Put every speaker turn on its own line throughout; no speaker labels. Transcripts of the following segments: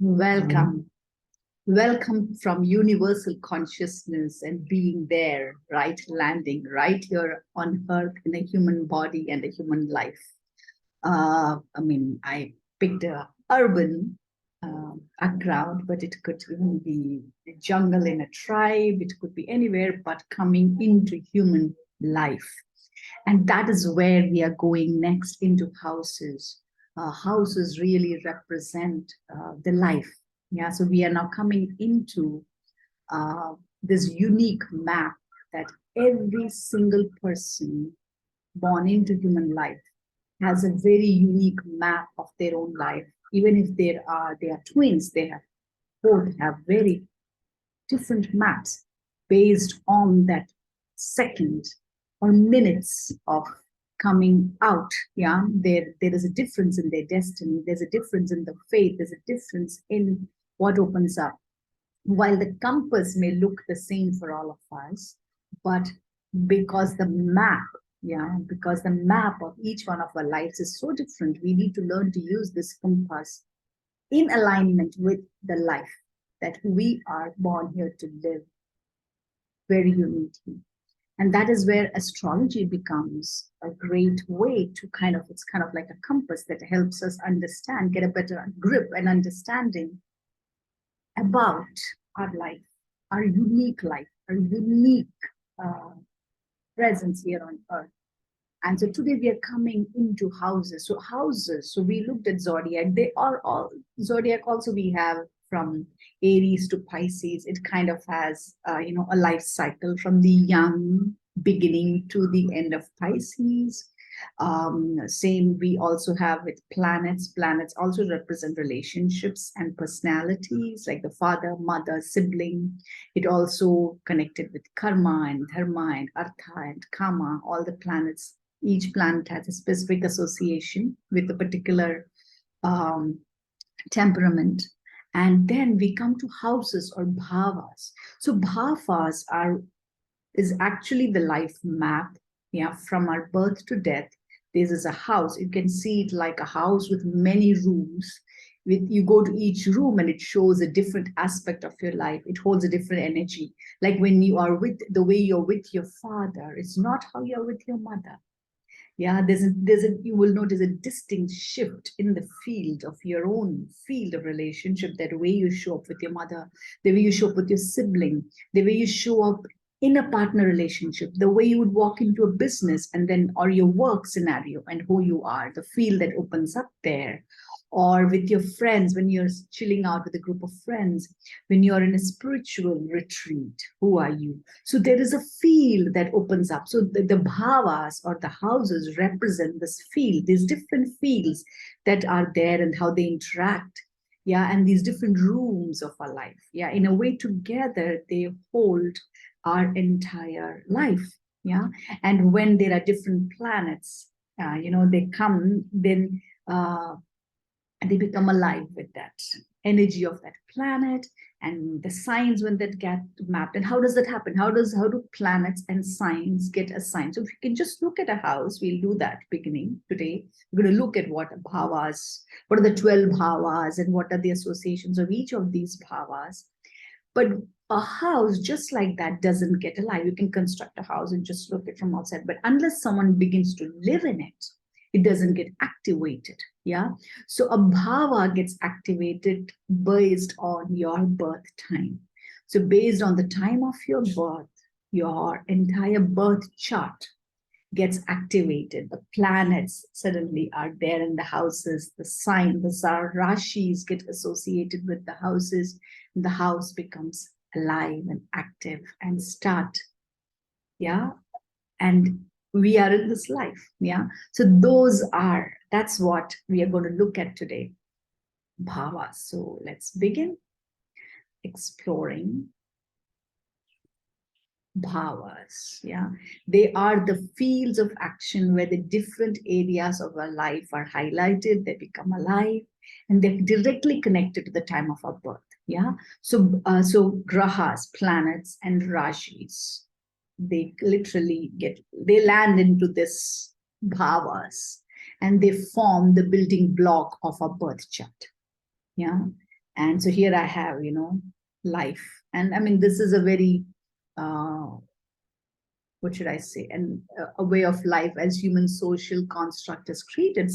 Welcome. Welcome from universal consciousness and being there, right? Landing right here on earth in a human body and a human life. I picked a urban background, but it could even be a jungle in a tribe. It could be anywhere, but coming into human life. And that is where we are going next, into houses. Houses really represent the life. Yeah, so we are now coming into this unique map that every single person born into human life has a very unique map of their own life. Even if they are twins, they have both have very different maps based on that second or minutes of coming out. Yeah, there is a difference in their destiny. There's a difference in the faith. There's a difference in what opens up. While the compass may look the same for all of us, but because the map, because the map of each one of our lives is so different, we need to learn to use this compass in alignment with the life that we are born here to live very uniquely. And that is where astrology becomes a great way to it's kind of like a compass that helps us understand, get a better grip and understanding about our life, our unique life, our unique presence here on earth. And so today we are coming into houses. So houses, so we looked at zodiac. They are all zodiac. Also, we have from Aries to Pisces. It kind of has, a life cycle from the young beginning to the end of Pisces. Same, we also have with planets. Planets also represent relationships and personalities, like the father, mother, sibling. It also connected with karma and dharma and artha and kama. All the planets, each planet has a specific association with a particular temperament. And then we come to houses or bhavas. So bhavas is actually the life map, from our birth to death. This is a house. You can see it like a house with many rooms. You go to each room and it shows a different aspect of your life. It holds a different energy. Like when you are the way you're with your father, it's not how you're with your mother. Yeah, you will notice a distinct shift in the field of your own field of relationship, that way you show up with your mother, the way you show up with your sibling, the way you show up in a partner relationship, the way you would walk into a business and then, or your work scenario and who you are, the field that opens up there, or with your friends, when you're chilling out with a group of friends, when you're in a spiritual retreat, who are you? So there is a field that opens up. So the bhavas or the houses represent this field, these different fields that are there and how they interact. Yeah, and these different rooms of our life. Yeah, in a way, together they hold our entire life. Yeah, and when there are different planets, they come, then they become alive with that energy of that planet and the signs when that get mapped. And how does that happen? How do planets and signs get assigned? So if you can just look at a house, we'll do that beginning today. We're going to look at what are the 12 bhavas, and what are the associations of each of these bhavas. But a house just like that doesn't get alive. You can construct a house and just look at it from outside, but unless someone begins to live in it, it doesn't get activated. Yeah, so a bhava gets activated based on your birth time. So based on the time of your birth, your entire birth chart gets activated. The planets suddenly are there in the houses. The sign, the rashis get associated with the houses. And the house becomes alive and active and start. Yeah, and we are in this life. Yeah, so that's what we are going to look at today, bhavas. So let's begin exploring bhavas. Yeah, they are the fields of action where the different areas of our life are highlighted, they become alive, and they're directly connected to the time of our birth. Yeah, so grahas, planets, and rashis, they literally they land into this bhavas, and they form the building block of our birth chart. Yeah, And so here I have, life. And I mean, this is a very, what should I say, and a way of life as human social construct is created.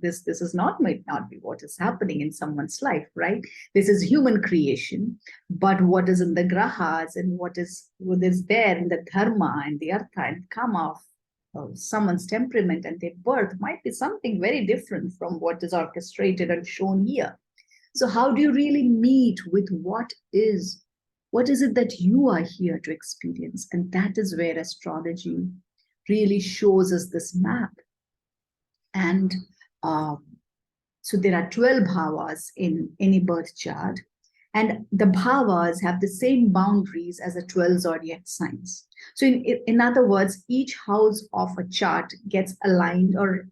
This is not, might not be what is happening in someone's life, right? This is human creation, but what is in the grahas and what is there in the dharma and the artha and kama of someone's temperament and their birth might be something very different from what is orchestrated and shown here. So how do you really meet with what is it that you are here to experience? And that is where astrology really shows us this map. And uh, so there are 12 bhavas in any birth chart. And the bhavas have the same boundaries as the 12 zodiac signs. So, in other words, each house of a chart gets aligned or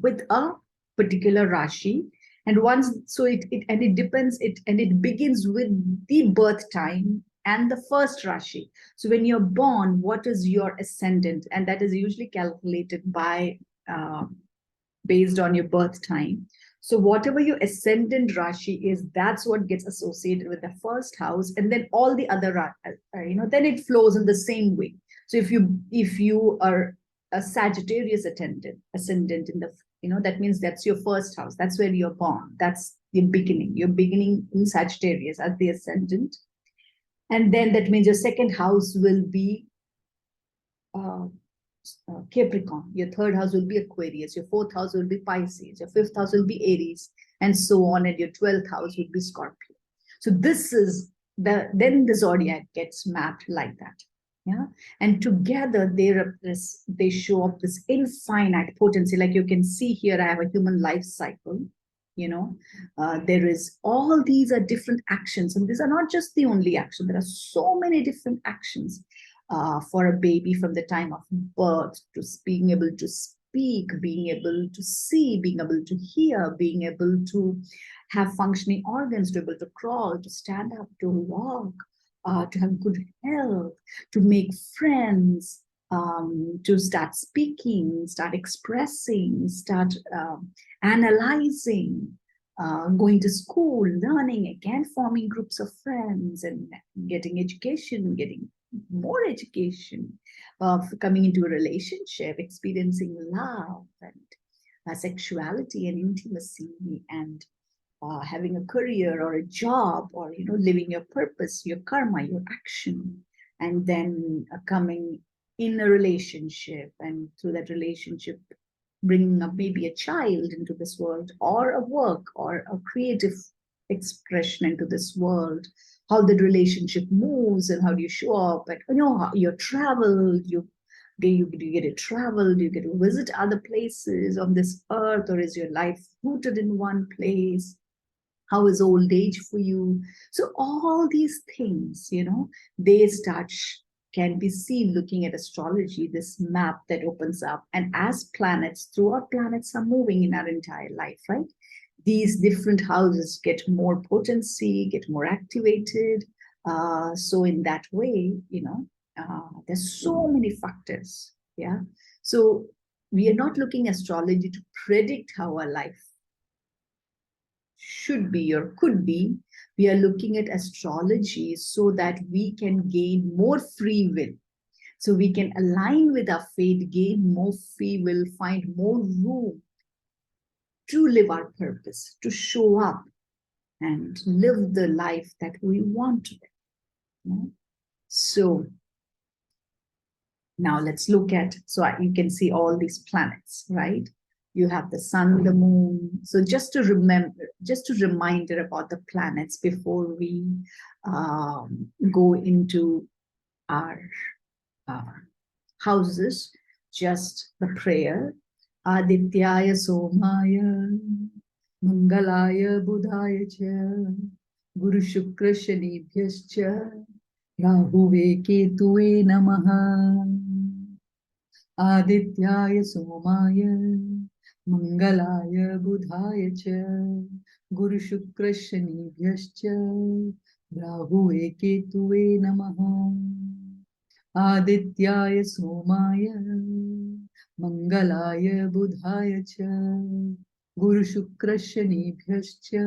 with a particular Rashi. And once, so it depends, it begins with the birth time and the first Rashi. So, when you're born, what is your ascendant? And that is usually calculated by based on your birth time. So whatever your ascendant Rashi is, that's what gets associated with the first house, and then all the other, then it flows in the same way. So if you are a Sagittarius ascendant in the, that means that's your first house. That's where you're born. That's the beginning. You're beginning in Sagittarius as the ascendant, and then that means your second house will be uh, Capricorn. Your third house will be Aquarius. Your fourth house will be Pisces. Your fifth house will be Aries, and so on. And your 12th house will be Scorpio. So this is then the zodiac gets mapped like that. Yeah. And together they show up this infinite potency. Like you can see here, I have a human life cycle. There is all these are different actions, and these are not just the only action. There are so many different actions for a baby from the time of birth to being able to speak, being able to see, being able to hear, being able to have functioning organs, to be able to crawl, to stand up, to walk, to have good health, to make friends, to start speaking, start expressing, start analyzing, going to school, learning, again, forming groups of friends and getting education, getting more education, coming into a relationship, experiencing love and sexuality and intimacy, and having a career or a job, or living your purpose, your karma, your action, and then coming in a relationship, and through that relationship bringing up maybe a child into this world, or a work or a creative expression into this world, how the relationship moves and how do you show up, and how you travel, do you get to travel, do you get to visit other places on this earth, or is your life rooted in one place? How is old age for you? So all these things, they can be seen looking at astrology, this map that opens up. And as through our planets are moving in our entire life, right? These different houses get more potency, get more activated. So in that way, there's so many factors. Yeah. So we are not looking astrology to predict how our life should be or could be. We are looking at astrology so that we can gain more free will. So we can align with our fate, gain more free will, find more room to live our purpose, to show up and live the life that we want to live. So now let's look at, so you can see all these planets, right? You have the sun, the moon. So just a reminder about the planets before we go into our houses, just the prayer. Adityaya Somaya Mangalaya Budhaya Cha Guru Shukra Shanibhyascha Rahuve Ketue Namaha. Adityaya Somaya Mangalaya Budhaya Cha Guru Shukra Shanibhyascha Rahuve Ketue Namaha. Adityaya Somaya Mangalaya Budhaya Cha Guru Shukra Shanibhyascha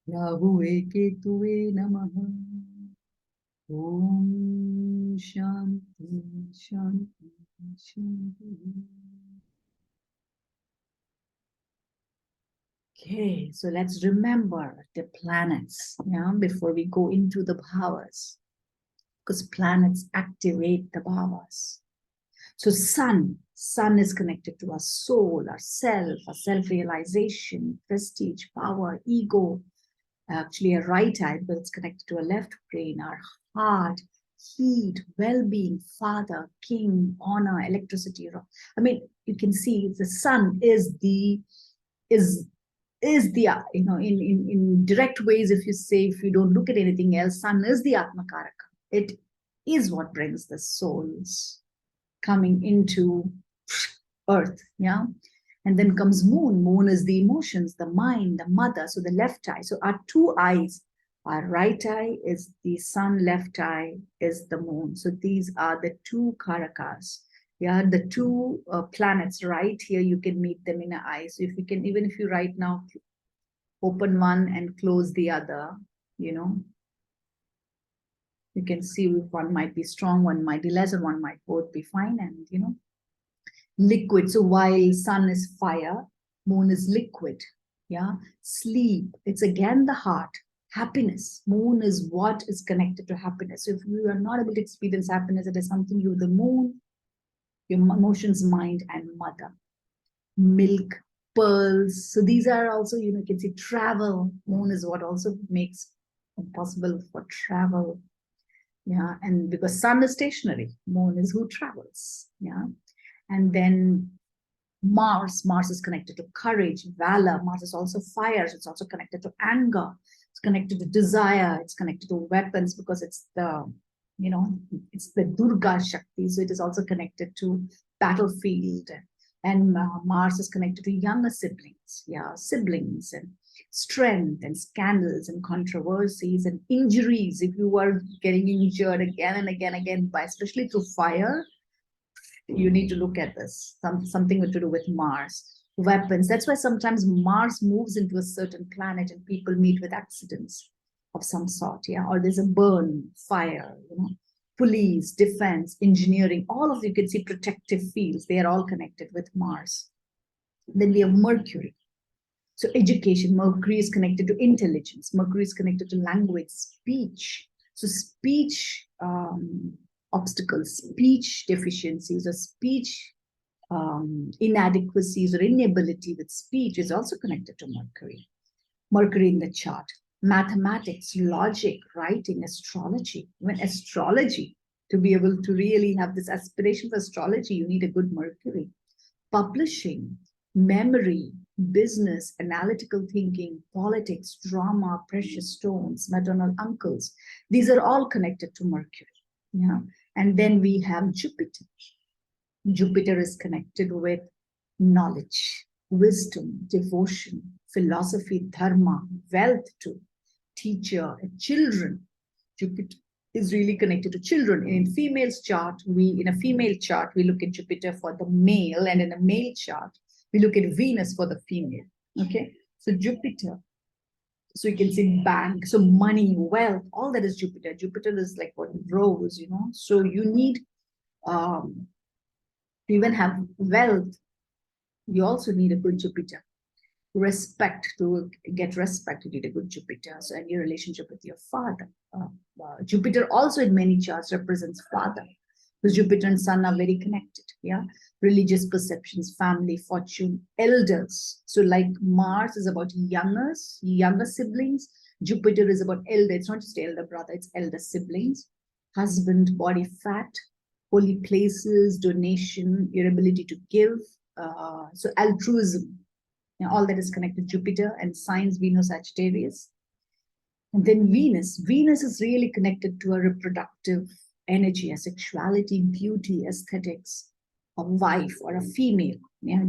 Rahuve Ketuve Namaha. Om Shanti Shanti Shanti. Okay, so let's remember the planets, yeah, before we go into the bhavas, because planets activate the bhavas. So sun is connected to our soul, our self-realization, prestige, power, ego. Actually, a right eye, but it's connected to a left brain, our heart, heat, well-being, father, king, honor, electricity. I mean, you can see the sun is is the in direct ways. If you say, if you don't look at anything else, sun is the atmakaraka. It is what brings the souls coming into earth, yeah. And then comes moon is the emotions, the mind, the mother. So the left eye, so our two eyes, our right eye is the sun, left eye is the moon. So these are the two karakas, yeah, the two planets right here. You can meet them in an eye. So if you can, even if you right now open one and close the other, you know, you can see if one might be strong, one might be less, and one might both be fine. And liquid. So while sun is fire, moon is liquid. Yeah. Sleep, it's again the heart. Happiness, moon is what is connected to happiness. So if you are not able to experience happiness, it is something you, the moon, your emotions, mind, and mother. Milk, pearls. So these are also, you can see travel. Moon is what also makes it possible for travel. Yeah. And because sun is stationary, moon is who travels. Yeah. And then Mars is connected to courage, valor. Mars is also fire. So it's also connected to anger. It's connected to desire. It's connected to weapons because it's it's the Durga Shakti. So it is also connected to battlefield. And Mars is connected to younger siblings. Yeah, siblings and strength and scandals and controversies and injuries. If you are getting injured again and again, by especially through fire, you need to look at this, something to do with Mars. Weapons. That's why sometimes Mars moves into a certain planet and people meet with accidents of some sort, yeah. Or there's a burn, fire, police, defense, engineering, all of you can see protective fields. They are all connected with Mars. Then we have Mercury. So education, Mercury is connected to intelligence. Mercury is connected to language, speech. So speech obstacles, speech deficiencies, or speech inadequacies or inability with speech is also connected to Mercury. Mercury in the chart. Mathematics, logic, writing, astrology. Even astrology, to be able to really have this aspiration for astrology, you need a good Mercury. Publishing, memory, business, analytical thinking, politics, drama, precious stones, maternal uncles. These are all connected to Mercury. Yeah. And then we have Jupiter. Jupiter is connected with knowledge, wisdom, devotion, philosophy, dharma, wealth too, teacher, and children. Jupiter is really connected to children. In female's chart, in a female chart, we look at Jupiter for the male, and in a male chart, we look at Venus for the female. Okay, so Jupiter. So you can see bank, so money, wealth, all that is Jupiter. Jupiter is like what grows, So you need to even have wealth. You also need a good Jupiter. Respect, to get respect, you need a good Jupiter. So any relationship with your father. Jupiter also in many charts represents father, because Jupiter and Sun are very connected. Yeah, religious perceptions, family, fortune, elders. So like Mars is about younger siblings. Jupiter is about elder. It's not just elder brother, it's elder siblings. Husband, body fat, holy places, donation, your ability to give. So altruism, all that is connected to Jupiter and signs Venus, Sagittarius. And then Venus is really connected to a reproductive energy, a sexuality, beauty, aesthetics, a wife or a female,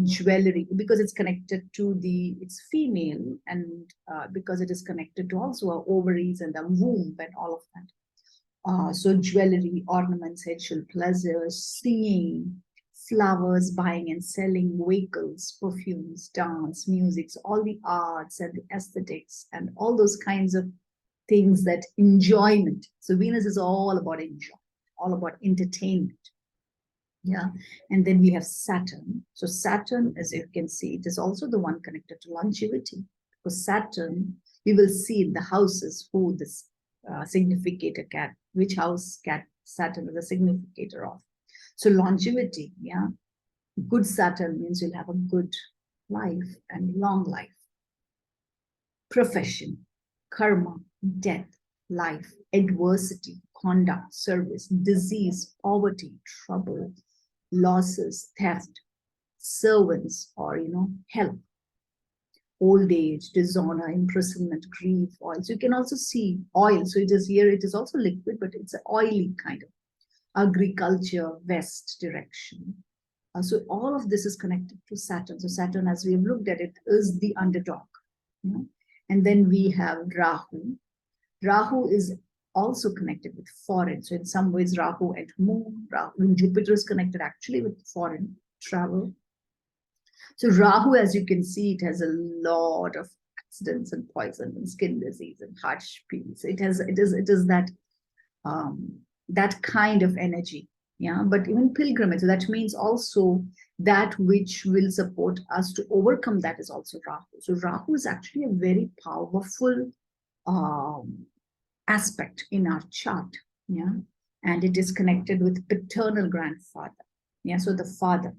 jewelry, because it's connected to it's female, and because it is connected to also our ovaries and the womb and all of that. So jewelry, ornaments, sexual pleasures, singing, flowers, buying and selling, vehicles, perfumes, dance, music, so all the arts and the aesthetics and all those kinds of things, that enjoyment. So Venus is all about enjoy, all about entertainment. Yeah. And then we have Saturn. So Saturn, as you can see, it is also the one connected to longevity. Because Saturn, we will see in the houses who this significator cat, which house cat Saturn is a significator of. So longevity, yeah. Good Saturn means you'll have a good life and long life. Profession, karma, death, life, adversity, conduct, service, disease, poverty, trouble, losses, theft, servants, or health, old age, dishonor, imprisonment, grief, oil. So you can also see oil. So it is here, it is also liquid, but it's an oily kind of agriculture, west direction. So all of this is connected to Saturn. So Saturn, as we have looked at it, is the underdog. And then we have Rahu. Rahu is also connected with foreign. So in some ways, Rahu and Moon, Jupiter is connected actually with foreign travel. So Rahu, as you can see, it has a lot of accidents and poison and skin disease and heart disease. It is that kind of energy. Yeah, but even pilgrimage, so that means also that which will support us to overcome that is also Rahu. So Rahu is actually a very powerful aspect in our chart. Yeah, and it is connected with paternal grandfather. Yeah, so the father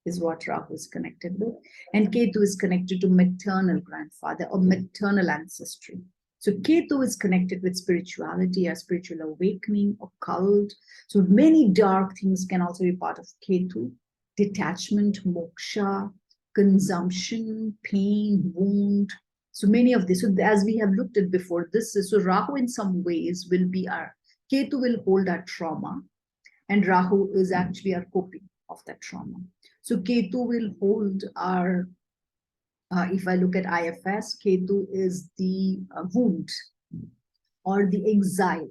is what Rahu is connected with, and Ketu is connected to maternal grandfather or maternal ancestry. So Ketu is connected with spirituality, a spiritual awakening, occult. So many dark things can also be part of Ketu. Detachment, moksha, consumption, pain, wound. So many of this. So as we have looked at before, this is, so Rahu in some ways will be our, Ketu will hold our trauma, and Rahu is actually our coping of that trauma. So Ketu will hold our, if I look at IFS, Ketu is the wound or the exile,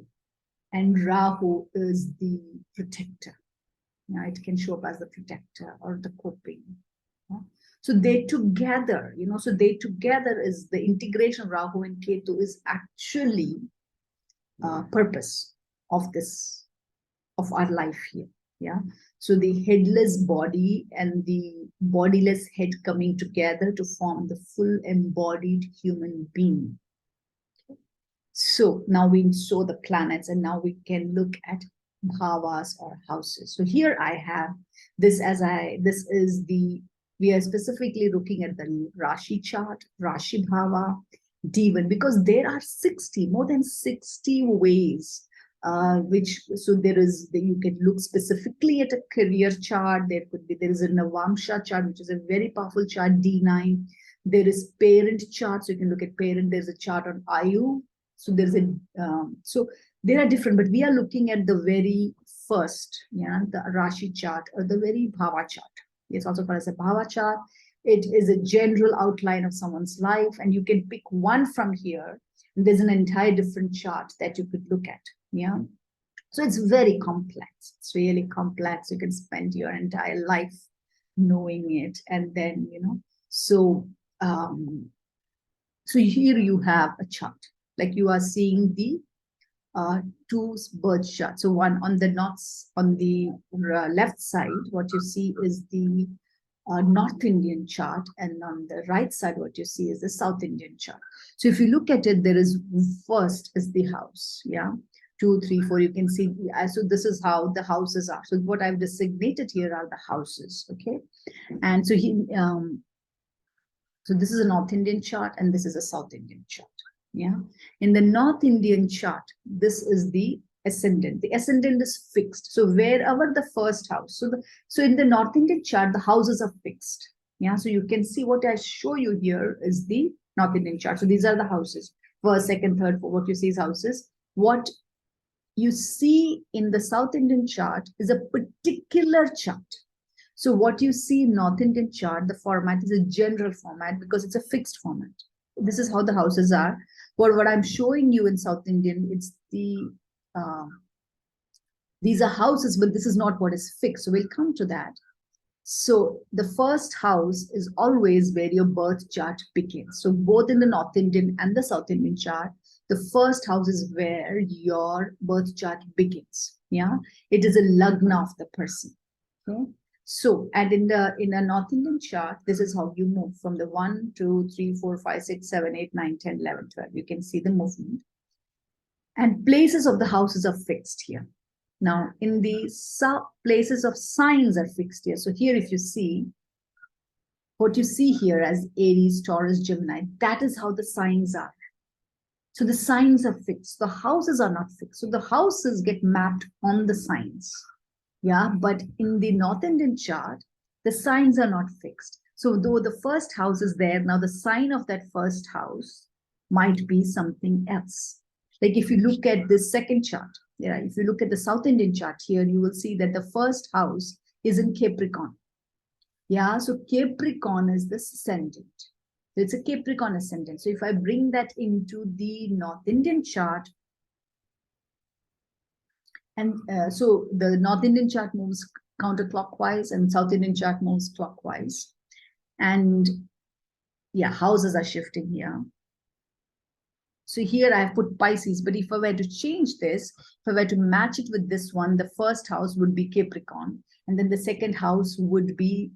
and Rahu is the protector. Now it can show up as the protector or the coping. So they together, so they together is the integration of Rahu and Ketu is actually purpose of this, of our life here. Yeah. So the headless body and the bodiless head coming together to form the full embodied human being. Okay. So now we saw the planets, and now we can look at bhavas or houses. So here I have this this is we are specifically looking at the Rashi chart, Rashi Bhava, Divan, because there are more than 60 ways so you can look specifically at a career chart. There is a Navamsha chart, which is a very powerful chart, D9. There is parent chart, so you can look at parent. There's a chart on Ayu. So so there are different, but we are looking at the very first, the Rashi chart or the very Bhava chart. It's also called as a Bhava chart. It is a general outline of someone's life, and you can pick one from here. And there's an entire different chart that you could look at. Yeah. So it's very complex. It's really complex. You can spend your entire life knowing it. And then, so here you have a chart. Like you are seeing the two birth charts. So one on the left side, what you see is the North Indian chart, and on the right side, what you see is the South Indian chart. So if you look at it, there is first is the house. Yeah. 2, 3, 4, you can see. So this is how the houses are. So what I've designated here are the houses. Okay. And so so this is a North Indian chart, and this is a South Indian chart. Yeah. In the North Indian chart, this is the ascendant. The ascendant is fixed. So wherever the first house, so in the North Indian chart, the houses are fixed. Yeah. So you can see what I show you here is the North Indian chart. So these are the houses. First, second, third, fourth. What you see is houses. What you see in the South Indian chart is a particular chart. So what you see in North Indian chart, the format is a general format because it's a fixed format. This is how the houses are. But what I'm showing you in South Indian, it's these are houses, but this is not what is fixed. So we'll come to that. So the first house is always where your birth chart begins. So both in the North Indian and the South Indian chart, the first house is where your birth chart begins. Yeah, it is a lagna of the person. Okay. So, and in a North Indian chart, this is how you move from the 1, 2, 3, 4, 5, 6, 7, 8, 9, 10, 11, 12. You can see the movement. And places of the houses are fixed here. Now, in the places of signs are fixed here. So here, if you see, what you see here as Aries, Taurus, Gemini, that is how the signs are. So the signs are fixed. The houses are not fixed. So the houses get mapped on the signs. Yeah, but in the North Indian chart, the signs are not fixed. So though the first house is there, now the sign of that first house might be something else. Like if you look at the second chart, yeah, if you look at the South Indian chart here, you will see that the first house is in Capricorn. Yeah, so Capricorn is the ascendant. So it's a Capricorn ascendant. So if I bring that into the North Indian chart, and so the North Indian chart moves counterclockwise and South Indian chart moves clockwise. And yeah, houses are shifting here. So here I have put Pisces, but if I were to change this, if I were to match it with this one, the first house would be Capricorn, and then the second house would be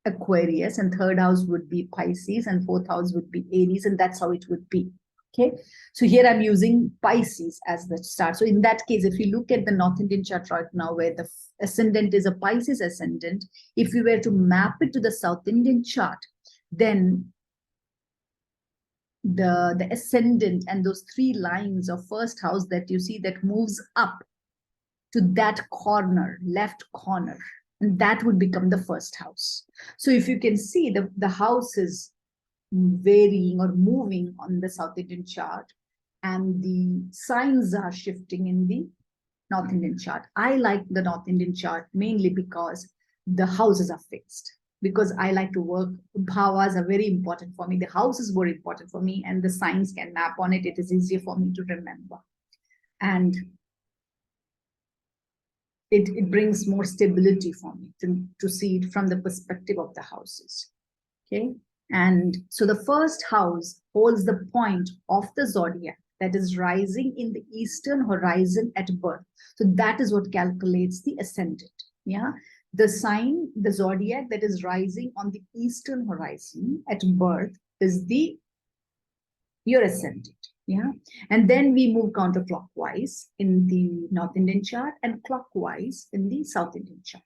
Aquarius, and third house would be Pisces, and fourth house would be Aries, and that's how it would be. Okay, so here I'm using Pisces as the start. So in that case, if you look at the North Indian chart right now, where the ascendant is a Pisces ascendant, if we were to map it to the South Indian chart, then the ascendant and those three lines of first house that you see that moves up to that corner, left corner, and that would become the first house. So if you can see, the house is varying or moving on the South Indian chart, and the signs are shifting in the North Indian chart. I like the North Indian chart mainly because the houses are fixed. Because I like to work, bhavas are very important for me. The house is very important for me, and the signs can map on it. It is easier for me to remember. And it brings more stability for me to see it from the perspective of the houses. Okay. And so the first house holds the point of the zodiac that is rising in the eastern horizon at birth. So that is what calculates the ascendant. Yeah. The sign, the zodiac that is rising on the eastern horizon at birth is your ascendant. Yeah. And then we move counterclockwise in the North Indian chart and clockwise in the South Indian chart.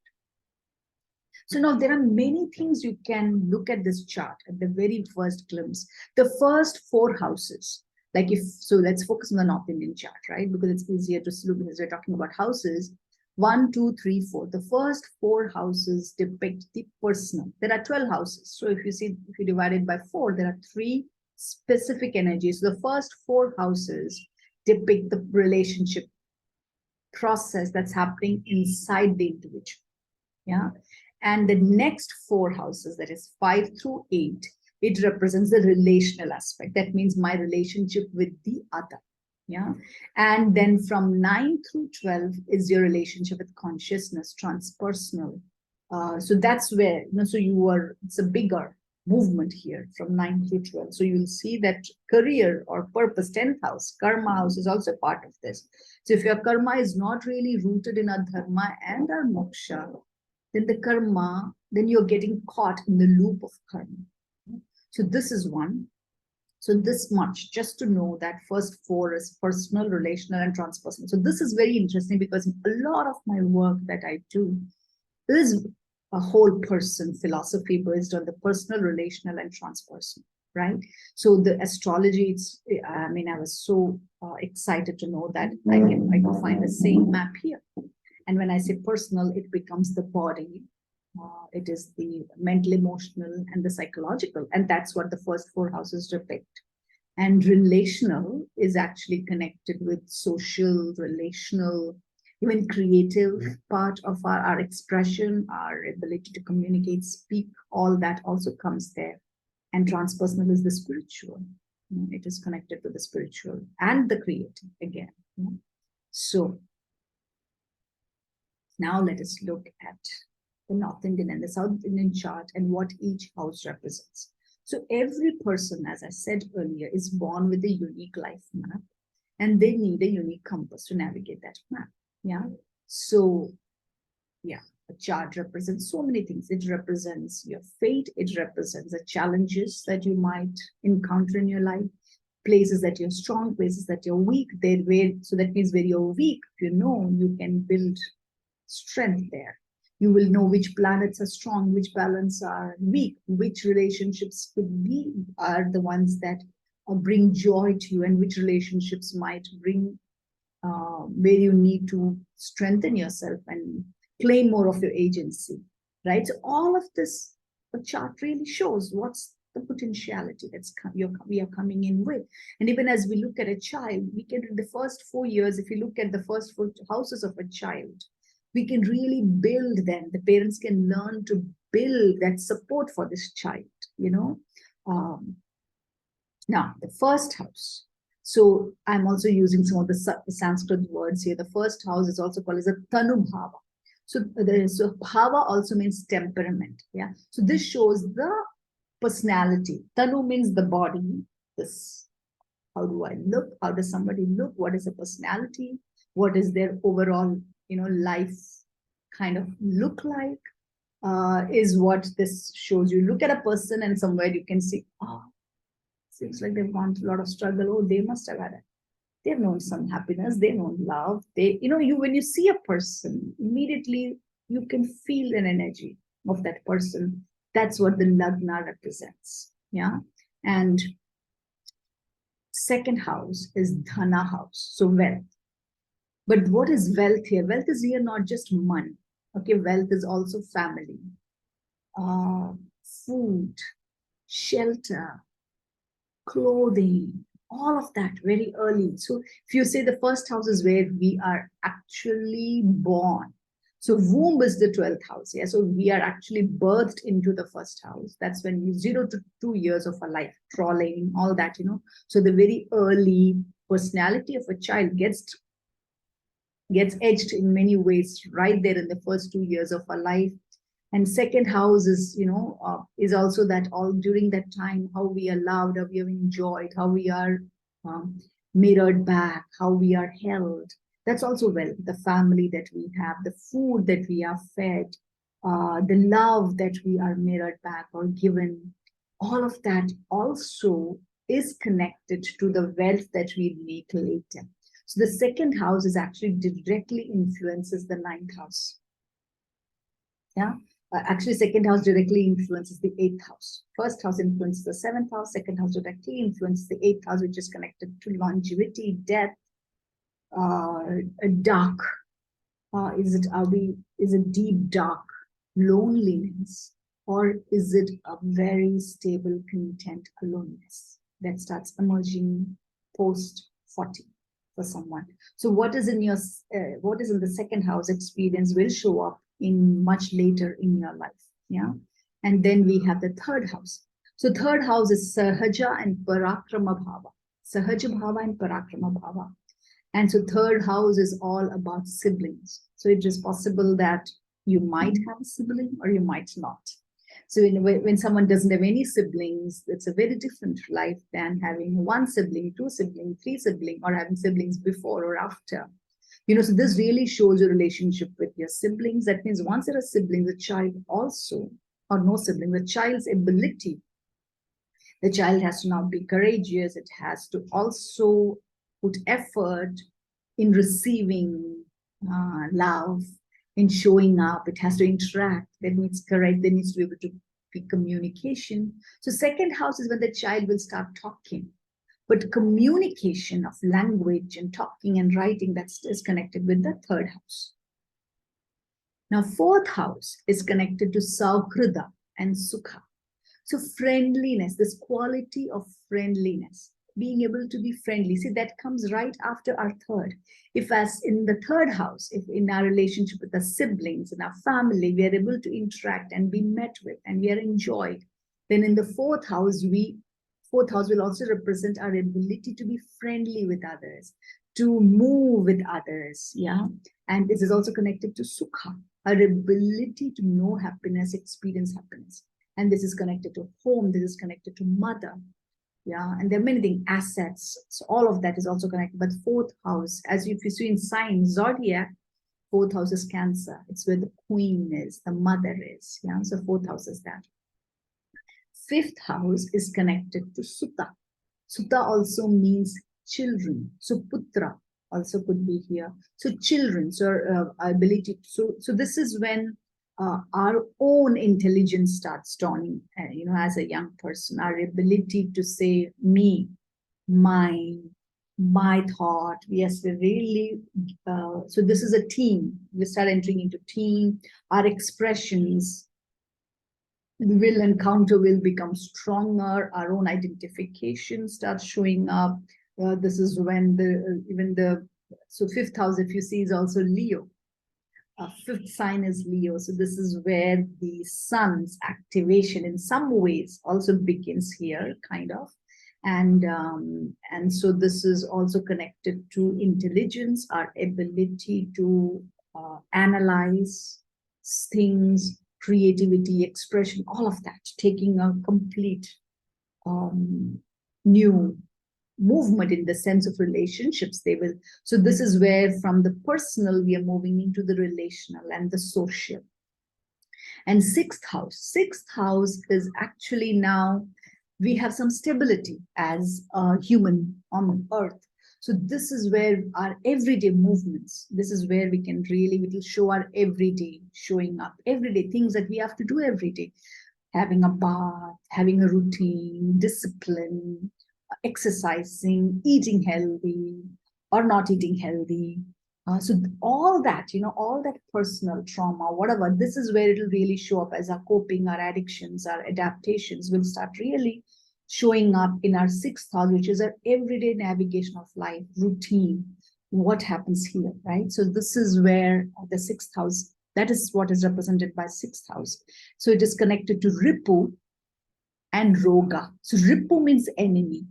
So now there are many things you can look at this chart at the very first glimpse. The first four houses, like if, so let's focus on the North Indian chart, right? Because it's easier to look because we're talking about houses. 1, 2, 3, 4. The first four houses depict the personal. There are 12 houses. So if you see, if you divide it by 4, there are 3 specific energies. So the first 4 houses depict the relationship process that's happening inside the individual. Yeah. And the next 4 houses, that is 5 through 8, it represents the relational aspect. That means my relationship with the other. Yeah. And then from 9 through 12 is your relationship with consciousness, transpersonal. So that's where, so it's a bigger movement here from 9 through 12. So you'll see that career or purpose, 10th house, karma house is also part of this. So if your karma is not really rooted in our dharma and our moksha, then the karma, then you're getting caught in the loop of karma. So this is one. So this much, just to know that first 4 is personal, relational, and transpersonal. So this is very interesting because a lot of my work that I do is a whole person philosophy based on the personal, relational, and transpersonal, right? So the astrology, I was so excited to know that I can find the same map here. And when I say personal, it becomes the body. It is the mental, emotional, and the psychological. And that's what the first 4 houses depict. And relational is actually connected with social, relational, even creative part of our expression, our ability to communicate, speak, all that also comes there. And transpersonal is the spiritual. It is connected to the spiritual and the creative again. So Now let us look at the North Indian and the South Indian chart and what each house represents. So every person, as I said earlier, is born with a unique life map, and they need a unique compass to navigate that map. Yeah. So, yeah, a chart represents so many things. It represents your fate. It represents the challenges that you might encounter in your life, places that you're strong, places that you're weak. So that means where you're weak, you can build strength there. You will know which planets are strong, which planets are weak, which relationships are the ones that bring joy to you, and which relationships might bring where you need to strengthen yourself and claim more of your agency, right? So all of this, the chart really shows what's the potentiality we are coming in with. And even as we look at a child, we can, in the first 4 years, if you look at the first 4 houses of a child, we can really build them. The parents can learn to build that support for this child, Now, the first house. So I'm also using some of the Sanskrit words here. The first house is also called as a Tanu Bhava. So Bhava also means temperament. Yeah. So this shows the personality. Tanu means the body. This, how do I look? How does somebody look? What is the personality? What is their overall, life kind of look like? Is what this shows you. Look at a person and somewhere you can see, oh, seems like they've gone through a lot of struggle. Oh, they must have had it. They've known some happiness. They've known love. When you see a person, immediately you can feel an energy of that person. That's what the Lagna represents. Yeah. And second house is Dhana house. So wealth. But what is wealth here? Wealth is here not just money. Okay. Wealth is also family, food, shelter, clothing, all of that very early. So if you say the first house is where we are actually born. So womb is the 12th house. Yeah. So we are actually birthed into the first house. That's when you 0 to 2 years of our life, crawling, all that, So the very early personality of a child gets edged in many ways right there in the first 2 years of our life. And second house is also that all during that time, how we are loved, how we have enjoyed, how we are mirrored back, how we are held. That's also the family that we have, the food that we are fed, the love that we are mirrored back or given. All of that also is connected to the wealth that we make later. So the second house is actually directly influences the ninth house. Yeah. Actually, second house directly influences the eighth house. First house influences the seventh house. Second house directly influences the eighth house, which is connected to longevity, death, dark. Is it deep dark loneliness, or is it a very stable, content aloneness that starts emerging post 40 for someone? So what is in the second house experience will show up in much later in your life. Yeah. And then we have the third house. So third house is Sahaja and Parakrama Bhava. Sahaja Bhava and Parakrama Bhava. And so third house is all about siblings. So it is possible that you might have a sibling or you might not. So when someone doesn't have any siblings, it's a very different life than having one sibling, two siblings, three siblings, or having siblings before or after. So this really shows your relationship with your siblings. That means once there are siblings, the child also, or no sibling, the child's ability, the child has to now be courageous. It has to also put effort in receiving love, in showing up. It has to interact. That means correct. There needs to be able to be communication. So second house is when the child will start talking. But communication of language and talking and writing, that's connected with the third house. Now, fourth house is connected to Saukrida and Sukha. So friendliness, this quality of friendliness, being able to be friendly. See, that comes right after our third. If as in the third house, if in our relationship with our siblings and our family, we are able to interact and be met with and we are enjoyed, then in the fourth house, we Fourth house will also represent our ability to be friendly with others, to move with others. Yeah. And this is also connected to Sukha, our ability to know happiness, experience happiness. And this is connected to home, this is connected to mother. Yeah, and there are many things, assets. So all of that is also connected. But fourth house, as if you see in sign, zodiac, fourth house is Cancer. It's where the queen is, the mother is. Yeah, so fourth house is that. Fifth house is connected to Sutta. Sutta also means children. So Putra also could be here. So children, so ability. So this is when our own intelligence starts dawning. As a young person, our ability to say me, mine, my thought. Yes, we really. So this is a team. We start entering into team. Our expressions, will and counter will become stronger. Our own identification starts showing up. This is when so fifth house, if you see, is also Leo. Fifth sign is Leo. So this is where the sun's activation in some ways also begins here, kind of. And so this is also connected to intelligence, our ability to analyze things, creativity, expression, all of that, taking a complete new movement in the sense of relationships. So this is where from the personal we are moving into the relational and the social. And sixth house is actually now we have some stability as a human on earth. So this is where our everyday movements, this is where we will show our everyday showing up, everyday things that we have to do every day. Having a bath, having a routine, discipline, exercising, eating healthy or not eating healthy. So all that, all that personal trauma, whatever, this is where it'll really show up as our coping, our addictions, our adaptations will start really showing up in our sixth house, which is our everyday navigation of life, routine, what happens here, right? So this is where the sixth house, that is what is represented by sixth house. So it is connected to Ripu and Roga. So Ripu means enemy.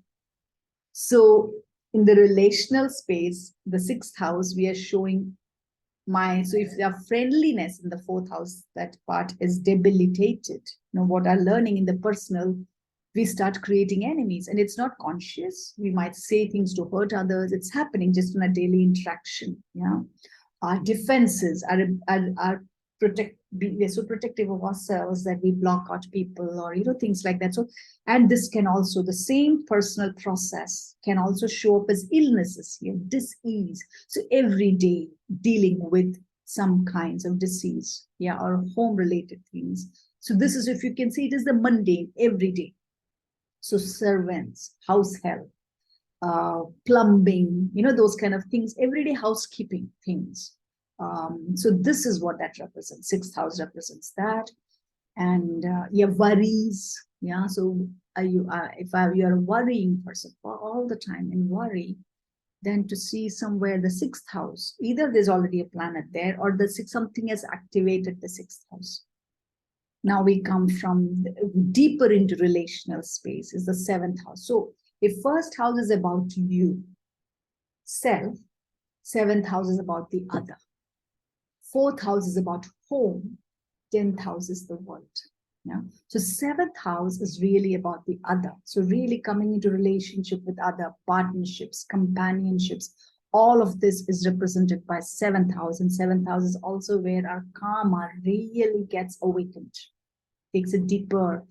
So in the relational space, the sixth house, we are showing so if there are friendliness in the fourth house, that part is debilitated. What are learning in the personal, we start creating enemies, and it's not conscious. We might say things to hurt others. It's happening just in a daily interaction. Yeah, our defenses are we're so protective of ourselves that we block out people or things like that. So, and this can also, the same personal process can also show up as illnesses here, dis-ease. So every day dealing with some kinds of disease, yeah, or home related things. So this is, if you can see, it is the mundane every day. So servants, house help, plumbing, those kind of things, everyday housekeeping things. So this is what that represents. Sixth house represents that. And worries. Yeah. So you're a worrying person for all the time and worry, then to see somewhere the sixth house, either there's already a planet there or something has activated the sixth house. Now we come from deeper into relational space is the seventh house. So if first house is about you, self, seventh house is about the other. Fourth house is about home. 10th house is the world. Yeah. So seventh house is really about the other. So really coming into relationship with other, partnerships, companionships. All of this is represented by seventh house. And seventh house is also where our karma really gets awakened. Takes a deeper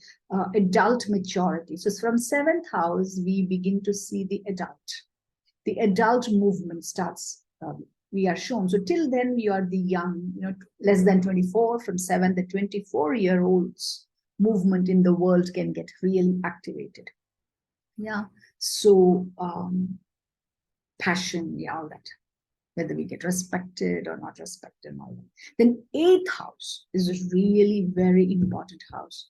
adult maturity. So from seventh house, we begin to see the adult. The adult movement starts, we are shown. So till then, we are the young, less than 24, from 7, the 24-year-olds movement in the world can get really activated. Yeah. So passion, yeah, all that. Whether we get respected or not respected and all that. Then eighth house is a really very important house.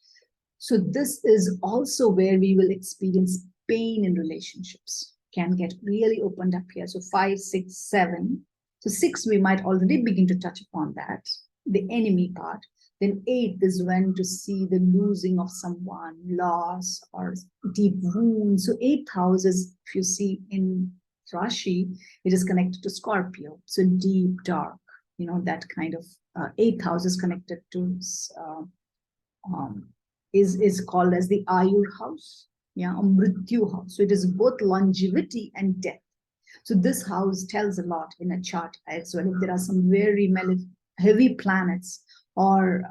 So this is also where we will experience pain in relationships, can get really opened up here. So 5, 6, 7. So 6, we might already begin to touch upon that, the enemy part. Then 8th is when to see the losing of someone, loss or deep wounds. So 8th house is, if you see in Rashi, it is connected to Scorpio. So deep, dark, that kind of 8th house is connected to um, is called as the Ayur house, Mrityu house. So it is both longevity and death. So this house tells a lot in a chart as well. If there are some very heavy planets or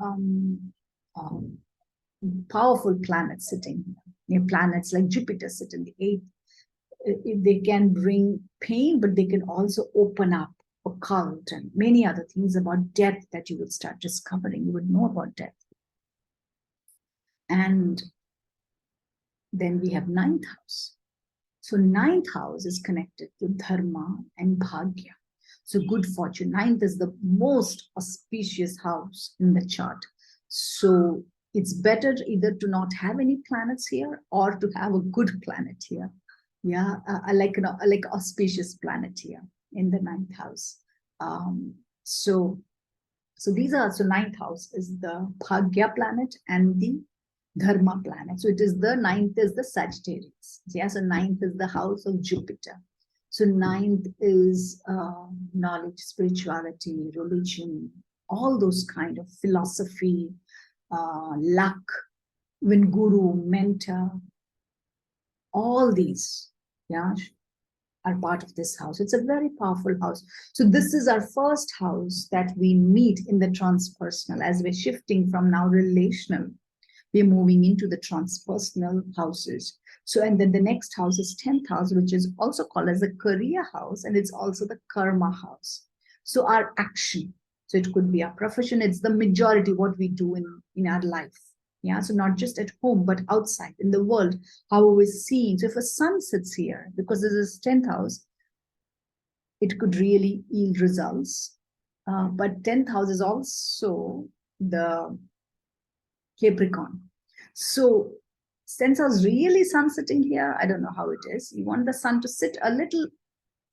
powerful planets sitting here, planets like Jupiter sit in the 8th, they can bring pain, but they can also open up occult and many other things about death that you would start discovering. You would know about death. And then we have 9th house. So 9th house is connected to dharma and bhagya. So good fortune. 9th is the most auspicious house in the chart. So it's better either to not have any planets here or to have a good planet here. Yeah, like auspicious planet here in the 9th house. So these are, so 9th house is the bhagya planet and the dharma planet. So it is the 9th is the Sagittarius. Yeah, so 9th is the house of Jupiter. So 9th is knowledge, spirituality, religion, all those kind of philosophy, luck, when guru, mentor, all these, yeah, are part of this house. It's a very powerful house. So this is our first house that we meet in the transpersonal. As we're shifting from now relational, we're moving into the transpersonal houses. So, and then the next house is 10th house, which is also called as the career house, and it's also the karma house. So our action, so it could be our profession, it's the majority what we do in our life. Yeah, so not just at home, but outside in the world, how we're seen. So if a sun sits here, because this is 10th house, it could really yield results. But 10th house is also the Capricorn. So since I was really sun sitting here, I don't know how it is. You want the sun to sit a little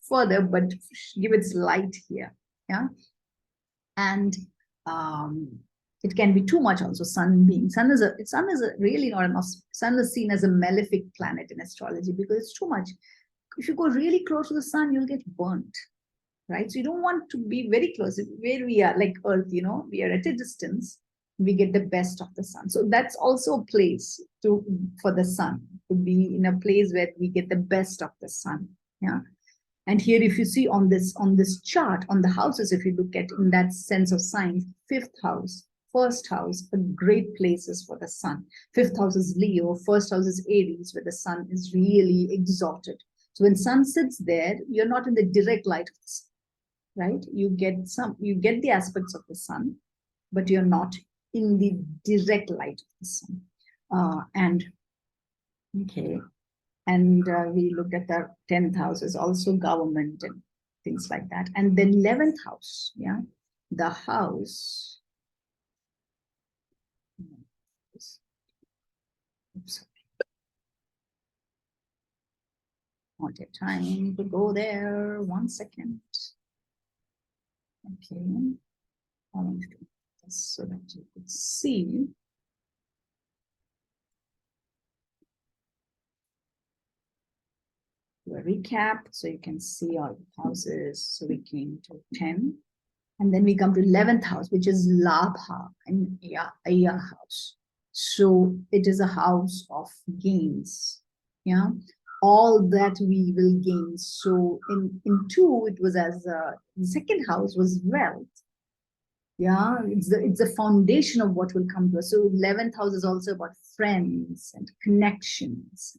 further, but give its light here. Yeah. And it can be too much also. Sun is really not enough. Sun is seen as a malefic planet in astrology because it's too much. If you go really close to the sun, you'll get burnt. Right. So you don't want to be very close. Where we are, like Earth, we are at a distance. We get the best of the sun. So that's also a place for the sun to be in a place where we get the best of the sun. Yeah. And here, if you see on this chart, on the houses, if you look at in that sense of science, 5th house, 1st house are great places for the sun. 5th house is Leo, 1st house is Aries, where the sun is really exalted. So when sun sits there, you're not in the direct light of the sun, right? You get the aspects of the sun, but you're not in the direct light of the sun. And we looked at the 10th house is also government and things like that. And then 11th house, yeah, the house. Oops. Not have time to go there. 1 second. Okay. I want to do this so that you could see. Do a recap so you can see all the houses. So we came to 10. And then we come to 11th house, which is Labha and Aya house. So it is a house of gains. Yeah. All that we will gain. So in 2, it was as the second house was wealth. Yeah, it's the foundation of what will come to us. So 11th house is also about friends and connections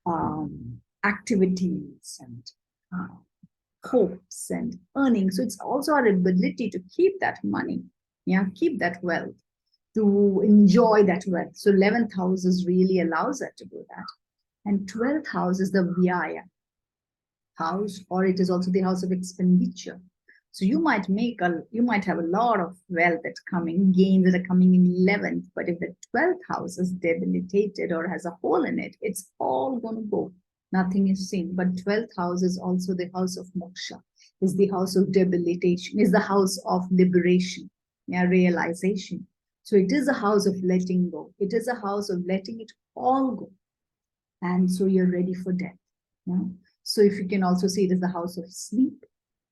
and activities and hopes and earnings. So it's also our ability to keep that money, yeah, keep that wealth, to enjoy that wealth. So 11th house is really allows us to do that. And 12th house is the Vyaya house, or it is also the house of expenditure. So you might have a lot of wealth that's coming, gains that are coming in 11th, but if the 12th house is debilitated or has a hole in it, it's all going to go. Nothing is seen. But 12th house is also the house of moksha, is the house of debilitation, is the house of liberation, yeah, realization. So it is a house of letting go. It is a house of letting it all go. And so you're ready for death. Yeah. So if you can also see it is the house of sleep.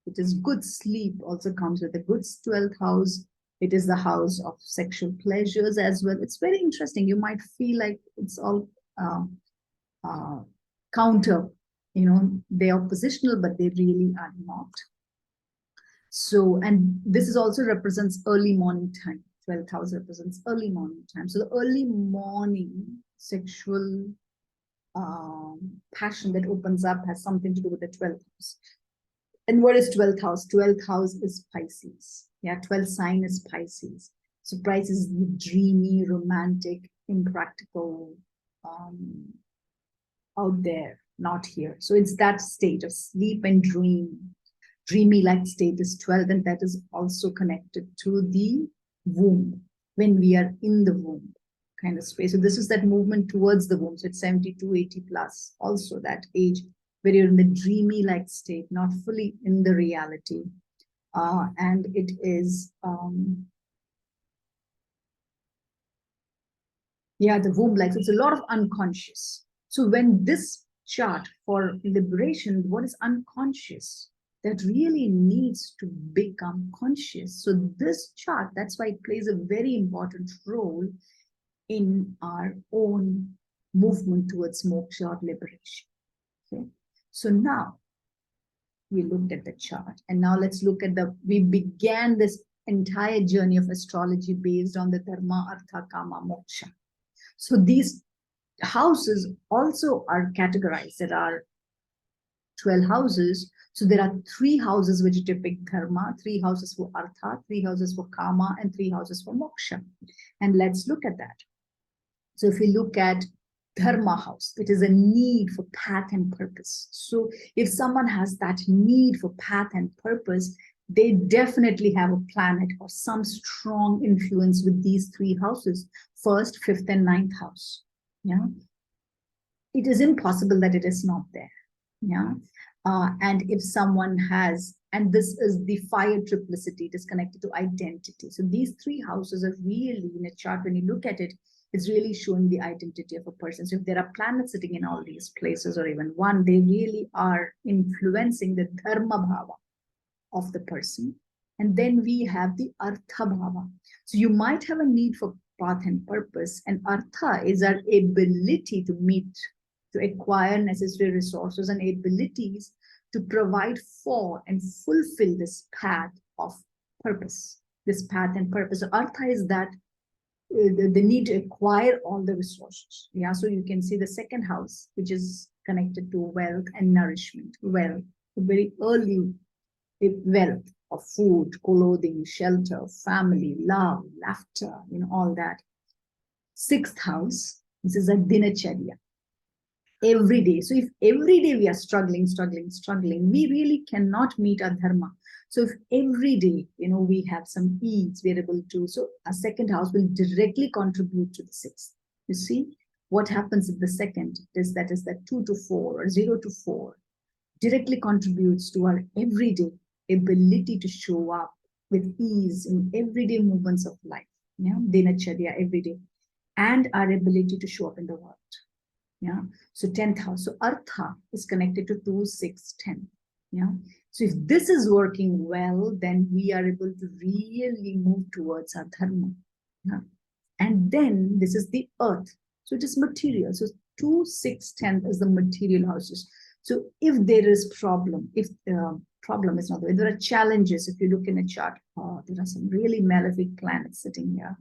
It is good sleep also comes with a good 12th house. It is the house of sexual pleasures as well. It's very interesting. You might feel like it's all uh, uh, counter, they are positional, but they really are not. So, and this is also represents early morning time. 12th house represents early morning time. So the early morning sexual passion that opens up has something to do with the 12th house. And what is 12th house? 12th house is Pisces. Yeah, 12th sign is Pisces. So Pisces is dreamy, romantic, impractical, out there, not here. So it's that state of sleep and dreamy like state is 12, and that is also connected to the womb, when we are in the womb kind of space. So this is that movement towards the womb. So it's 72, 80 plus, also that age where you're in the dreamy like state, not fully in the reality. And it is, the womb like, so it's a lot of unconscious. So when this chart for liberation, what is unconscious that really needs to become conscious? So this chart, that's why it plays a very important role in our own movement towards moksha or liberation. Okay. So now we looked at the chart, and now let's look at we began this entire journey of astrology based on the dharma, artha, kama, moksha. So these houses also are categorized. There are 12 houses. So there are 3 houses which depict dharma, 3 houses for artha, 3 houses for kama, and 3 houses for moksha. And let's look at that. So if we look at dharma house, it is a need for path and purpose. So if someone has that need for path and purpose, they definitely have a planet or some strong influence with these 3 houses, 1st, 5th, and 9th house. Yeah. It is impossible that it is not there. Yeah. And if someone has, and this is the fire triplicity, it is connected to identity. So these 3 houses are really, in a chart, when you look at it, it's really showing the identity of a person. So if there are planets sitting in all these places, or even one, they really are influencing the dharma bhava of the person. And then we have the artha bhava. So you might have a need for path and purpose, and artha is our ability to meet, to acquire necessary resources and abilities to provide for and fulfill this path of purpose, this path and purpose. So artha is that the need to acquire all the resources. Yeah, so you can see the 2nd house, which is connected to wealth and nourishment. Wealth, very early wealth of food, clothing, shelter, family, love, laughter, all that. 6th house, this is a dinacharya. Every day. So if every day we are struggling, we really cannot meet our dharma. So if every day, we have some ease, we're able to, so a 2nd house will directly contribute to the 6th. You see, what happens if the 2nd is that 2 to 4 or 0 to 4 directly contributes to our everyday ability to show up with ease in everyday movements of life. Yeah, dinacharya every day, and our ability to show up in the world. Yeah. So 10th house. So artha is connected to 2, 6, 10. Yeah. So if this is working well, then we are able to really move towards our dharma. Yeah. And then this is the earth. So it is material. So 2, 6, 10 is the material houses. So if there is problem, if problem is not there, there are challenges. If you look in a chart, there are some really malefic planets sitting here.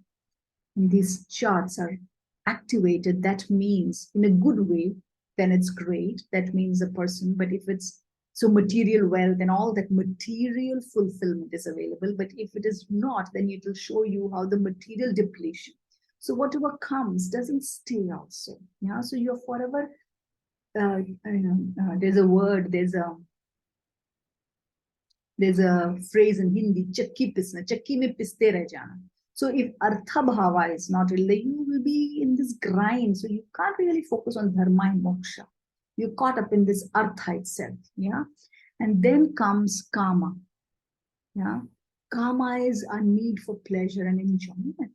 And these charts are activated. That means in a good way, then it's great. That means a person. But if it's so material wealth and all that material fulfillment is available, but if it is not, then it will show you how the material depletion. So whatever comes doesn't stay also. Yeah. So you're forever. There's a word. There's a phrase in Hindi. Chakki pisna. Chakki mein piste reh jana. So if artha bhava is not really, you will be in this grind. So you can't really focus on dharma and moksha. You're caught up in this artha itself. Yeah. And then comes kama. Yeah. Kama is a need for pleasure and enjoyment.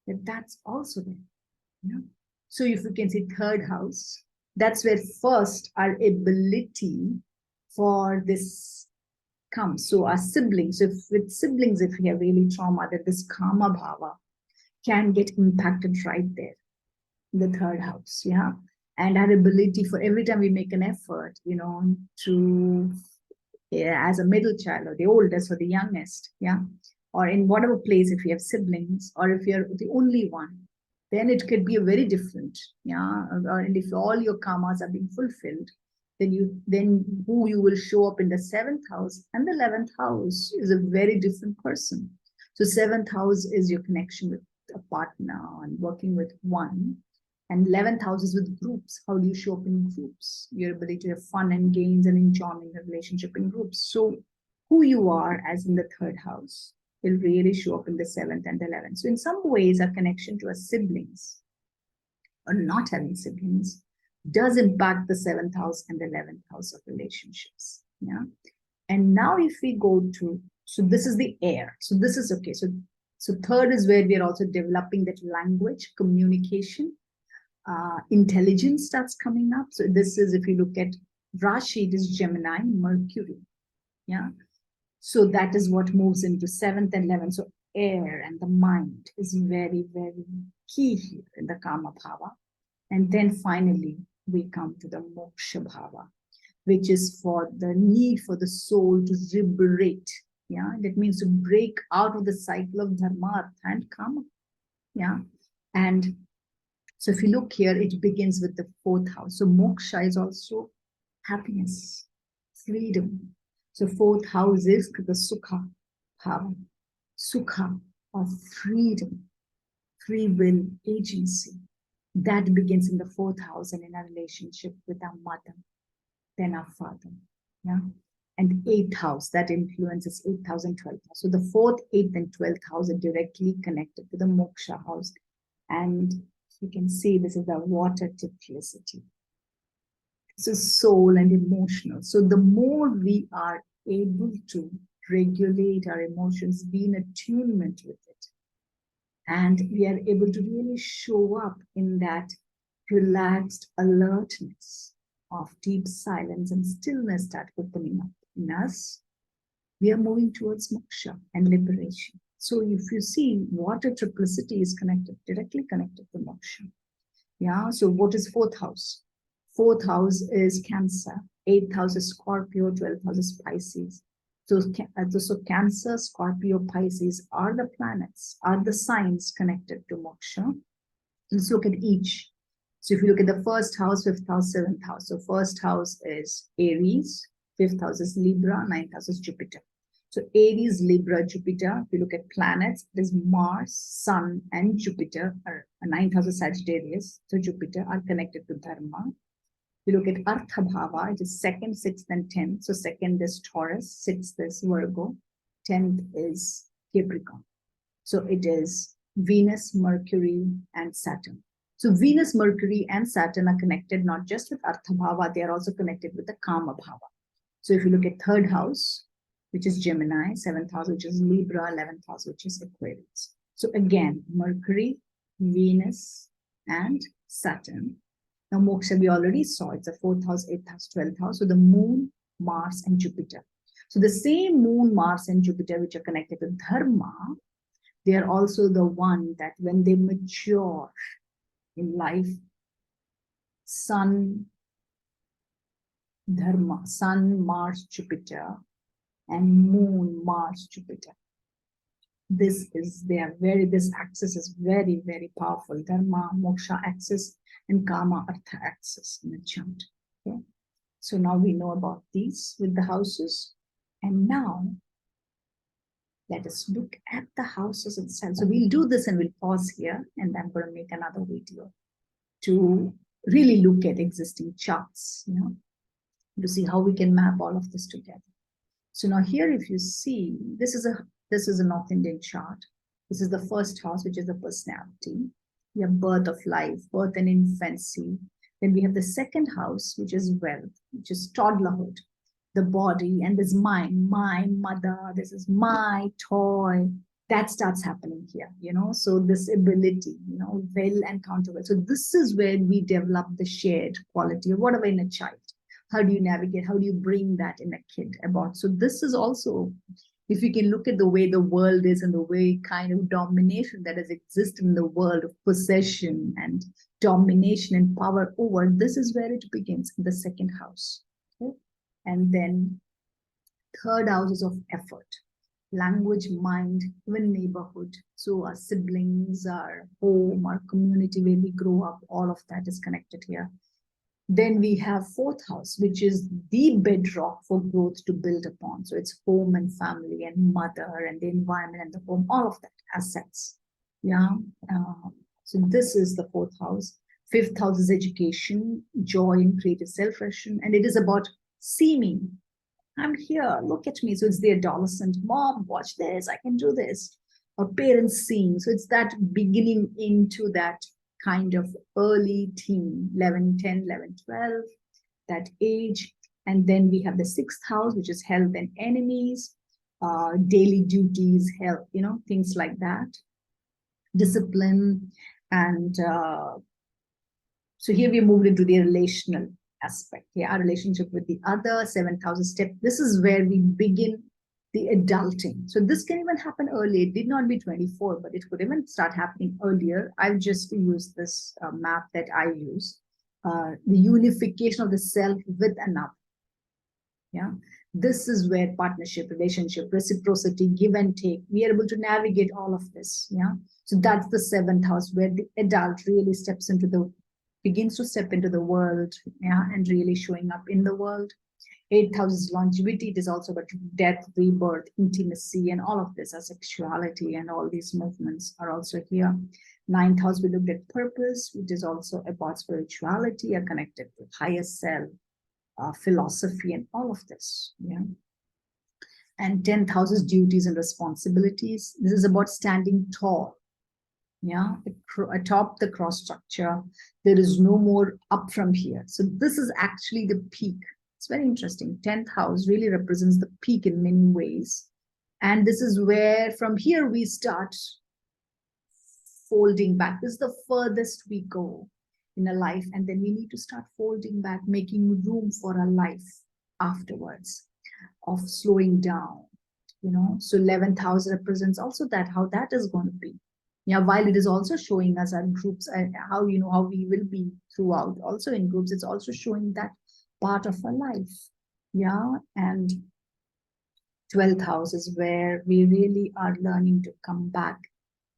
that's also there. Yeah. So if you can say third house, that's where first our ability for this comes. So our siblings, if with siblings, if we have really trauma, that this karma bhava can get impacted right there in the third house. Yeah. And our ability for every time we make an effort, to as a middle child or the oldest or the youngest, yeah, or in whatever place, if you have siblings or if you're the only one, then it could be a very different, yeah. And if all your karmas are being fulfilled, then who you will show up in the seventh house and the 11th house is a very different person. So seventh house is your connection with a partner and working with one, and 11th house is with groups. How do you show up in groups? Your ability to have fun and gains and enjoyment in relationship in groups. So who you are as in the third house will really show up in the 7th and 11th. So in some ways, our connection to our siblings or not having siblings does impact the 7th house and the 11th house of relationships. Yeah. And now if we go to, so this is the air. So this is okay. So third is where we are also developing that language, communication, intelligence starts coming up. So this is, if you look at Rashi, it is Gemini, Mercury. Yeah. So that is what moves into 7th and 11th. So air and the mind is very, very key here in the Kama Bhava. And then finally, we come to the Moksha Bhava, which is for the need for the soul to liberate. Yeah. That means to break out of the cycle of dharma, artha, and kama. Yeah. And so if you look here, it begins with the 4th house. So moksha is also happiness, freedom. So 4th house is the sukha bhava, sukha of freedom, free will, agency. That begins in the 4th house and in our relationship with our mother, then our father. Yeah. And 8th house, that influences 8th house and 12th house. So the 4th, 8th, and 12th house are directly connected to the moksha house. And you can see this is the water typicity. So soul and emotional. So the more we are able to regulate our emotions, be in attunement with it, and we are able to really show up in that relaxed alertness of deep silence and stillness that opening up in us, we are moving towards moksha and liberation. So if you see, water triplicity is connected, directly connected to moksha. Yeah. So what is 4th house? 4th house is Cancer. 8th house is Scorpio. 12th house is Pisces. So Cancer, Scorpio, Pisces are the planets, are the signs connected to moksha. Let's look at each. So if you look at the 1st house, 5th house, 7th house. So 1st house is Aries. 5th house is Libra. 9th house is Jupiter. So Aries, Libra, Jupiter. If you look at planets, it is Mars, Sun, and Jupiter. Or 9th house is Sagittarius. So Jupiter are connected to Dharma. If you look at Artha Bhava, it is 2nd, 6th, and 10th. So 2nd is Taurus, 6th is Virgo, 10th is Capricorn. So it is Venus, Mercury, and Saturn. So Venus, Mercury, and Saturn are connected not just with Artha Bhava, they are also connected with the Kama Bhava. So if you look at 3rd house, which is Gemini, 7th house, which is Libra, 11th house, which is Aquarius. So again, Mercury, Venus, and Saturn. Now, moksha, we already saw it's a 4th house, 8th house, 12th house. So the moon, Mars, and Jupiter. So the same moon, Mars, and Jupiter, which are connected to dharma, they are also the one that when they mature in life, Sun, dharma, Sun, Mars, Jupiter, and moon, Mars, Jupiter. This axis is very, very powerful. Dharma, moksha axis, and kama, artha axis in the chart. Okay. So now we know about these with the houses. And now let us look at the houses itself. So we'll do this and we'll pause here, and I'm going to make another video to really look at existing charts, to see how we can map all of this together. So now here, if you see, this is a North Indian chart. This is the 1st house, which is the personality. We have birth of life, birth and infancy. Then we have the 2nd house, which is wealth, which is toddlerhood, the body, and this mine, my mother, this is my toy. that starts happening here, so this ability, well and counter well. So this is where we develop the shared quality or whatever in a child. How do you navigate? How do you bring that in a kid about? So this is also, if you can look at the way the world is and the way kind of domination that has existed in the world of possession and domination and power over, this is where it begins in the second house. Okay? And then third house is of effort, language, mind, even neighborhood. So our siblings, our home, our community where we grow up, all of that is connected here. Then we have fourth house, which is the bedrock for growth to build upon. So it's home and family and mother and the environment and the home, all of that assets. Yeah. So this is the fourth house. Fifth house is education, joy, and creative self-expression. And it is about seeming. I'm here, look at me. So it's the adolescent, mom, watch this, I can do this. Or parents seeing. So it's that beginning into that kind of early teen, 11, 10, 11, 12, that age. And then we have the sixth house, which is health and enemies, daily duties, health, things like that, discipline. And so here we moved into the relational aspect. Yeah, our relationship with the other, 7,000 step. This is where we begin the adulting. So this can even happen early. It did not be 24, but it could even start happening earlier. I've just used this map that I use. The unification of the self with another. Yeah, this is where partnership, relationship, reciprocity, give and take, we are able to navigate all of this. Yeah, so that's the seventh house where the adult really begins to step into the world, yeah, and really showing up in the world. Eighth house is longevity. It is also about death, rebirth, intimacy, and all of this, our sexuality and all these movements are also here. Ninth house, we looked at purpose, which is also about spirituality, are connected with higher self, philosophy, and all of this. Yeah. And 10th house is duties and responsibilities. This is about standing tall. Yeah, atop the cross structure. There is no more up from here. So this is actually the peak. It's very interesting. 10th house really represents the peak in many ways. And this is where from here we start folding back. This is the furthest we go in a life. And then we need to start folding back, making room for a life afterwards, of slowing down. So 11th house represents also that, how that is going to be. Yeah, while it is also showing us our groups and how we will be throughout, also in groups, it's also showing that part of our life. Yeah, and 12th house is where we really are learning to come back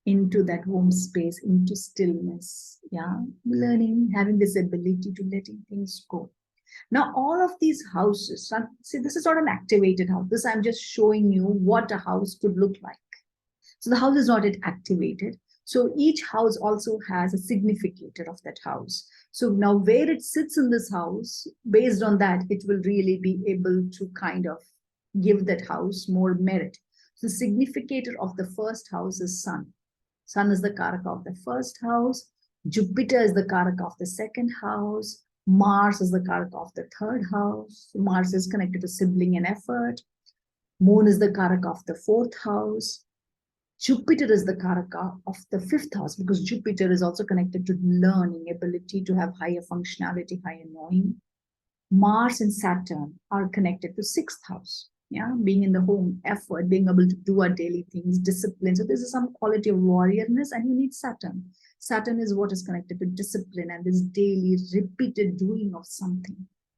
into that home space, into stillness. Yeah, learning, having this ability to letting things go. Now, all of these houses, see, this is not an activated house. This I'm just showing you what a house could look like. So the house is not yet activated. So each house also has a significator of that house. So now where it sits in this house, based on that, it will really be able to kind of give that house more merit. So the significator of the first house is sun. Sun is the karaka of the first house. Jupiter is the karaka of the second house. Mars is the karaka of the third house. Mars is connected to sibling and effort. Moon is the karaka of the fourth house. Jupiter is the karaka of the fifth house, because Jupiter is also connected to learning, ability to have higher functionality, higher knowing. Mars and Saturn are connected to sixth house. Yeah, being in the home, effort, being able to do our daily things, discipline. So this is some quality of warriorness, and you need Saturn. Saturn is what is connected to discipline and this daily repeated doing of something.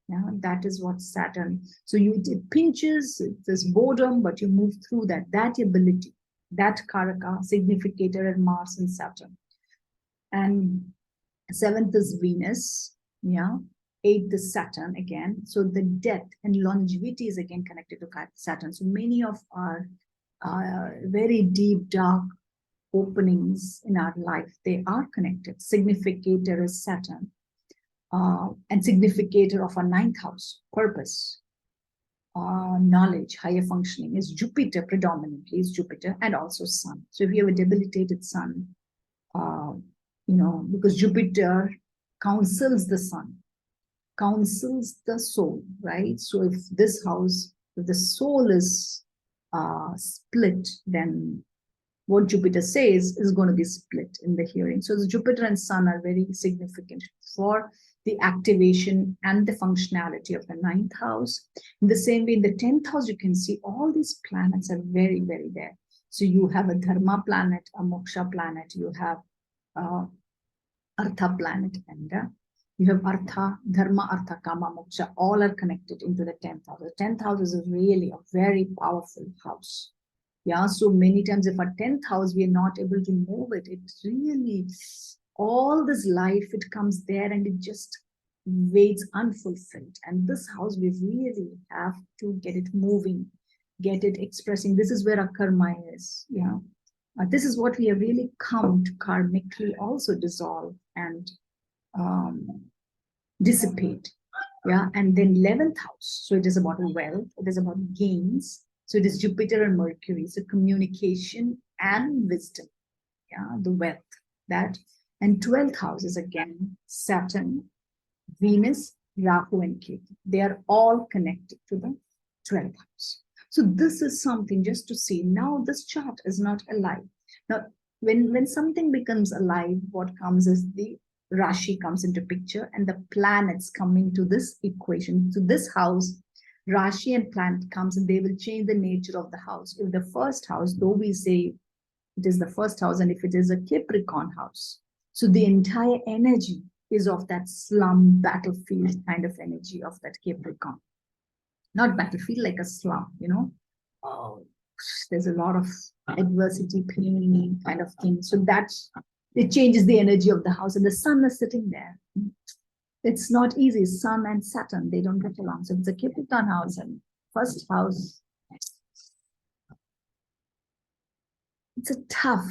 Yeah, that is what Saturn. So it pinches, this boredom, but you move through that ability, that karaka, significator, and Mars and Saturn. And seventh is Venus. Yeah. Eighth is Saturn again. So the death and longevity is again connected to Saturn. So many of our very deep, dark openings in our life, they are connected. Significator is Saturn. And significator of our ninth house, purpose, knowledge, higher functioning, is Jupiter, predominantly is Jupiter, and also Sun. So if you have a debilitated Sun, because Jupiter counsels the Sun, counsels the soul, right? So if this house, if the soul is split, then what Jupiter says is going to be split in the hearing. So the Jupiter and Sun are very significant for the activation and the functionality of the ninth house. In the same way, in the 10th house, you can see all these planets are very, very there. So you have a Dharma planet, a Moksha planet, you have Artha planet, and you have Artha, Dharma, Artha, Kama, Moksha, all are connected into the 10th house. The 10th house is really a very powerful house. Yeah, so many times if our 10th house, we are not able to move it, it really, all this life, it comes there and it just waits unfulfilled. And this house, we really have to get it moving, get it expressing. This is where our karma is. Yeah. This is what we have really come to karmically also dissolve and dissipate. Yeah. And then 11th house. So it is about wealth, it is about gains. So it is Jupiter and Mercury. So communication and wisdom. Yeah. The wealth. That. And 12th house is again Saturn, Venus, Rahu, and Ketu. They are all connected to the 12th house. So this is something just to see. Now this chart is not alive. Now, when something becomes alive, what comes is the Rashi comes into picture and the planets come into this equation. So this house, Rashi and planet comes and they will change the nature of the house. If the first house, though we say it is the first house, and if it is a Capricorn house, so the entire energy is of that slum battlefield kind of energy of that Capricorn. Not battlefield, like a slum, you know. Oh, there's a lot of adversity, pain kind of thing. So that's, it changes the energy of the house. And the sun is sitting there. It's not easy. Sun and Saturn, they don't get along. So it's a Capricorn house and first house. It's a tough,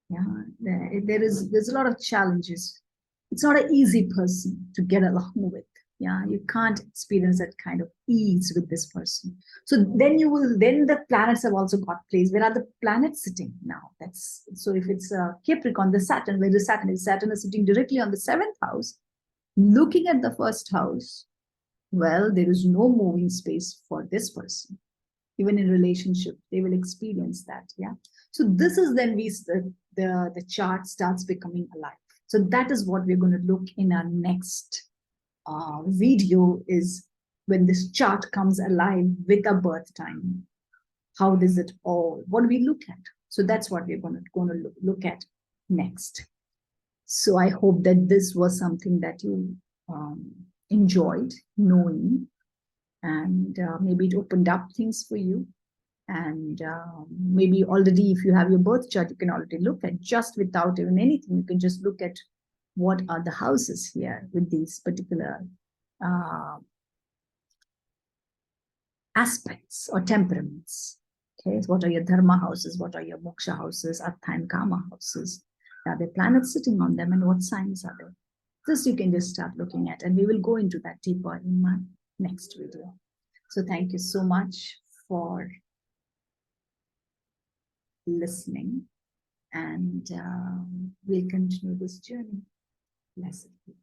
yeah, there's a lot of challenges. It's not an easy person to get along with. Yeah, you can't experience that kind of ease with this person. So then the planets have also got place. Where are the planets sitting now? That's so if it's Capricorn, the Saturn, where the Saturn is sitting directly on the 7th house, looking at the first house. Well, there is no moving space for this person. Even in relationship, they will experience that. Yeah. So this is then the chart starts becoming alive. So that is what we're going to look in our next video, is when this chart comes alive with a birth time. How does it all, what do we look at? So that's what we're going to look at next. So I hope that this was something that you enjoyed knowing, and maybe it opened up things for you. And maybe already, if you have your birth chart, you can already look at, just without even anything, you can just look at what are the houses here with these particular aspects or temperaments. Okay, so what are your dharma houses? What are your moksha houses? Artha and kama houses? Are there planets sitting on them, and what signs are there? This you can just start looking at, and we will go into that deeper in my next video. So thank you so much for listening, and we'll continue this journey. Blessed be.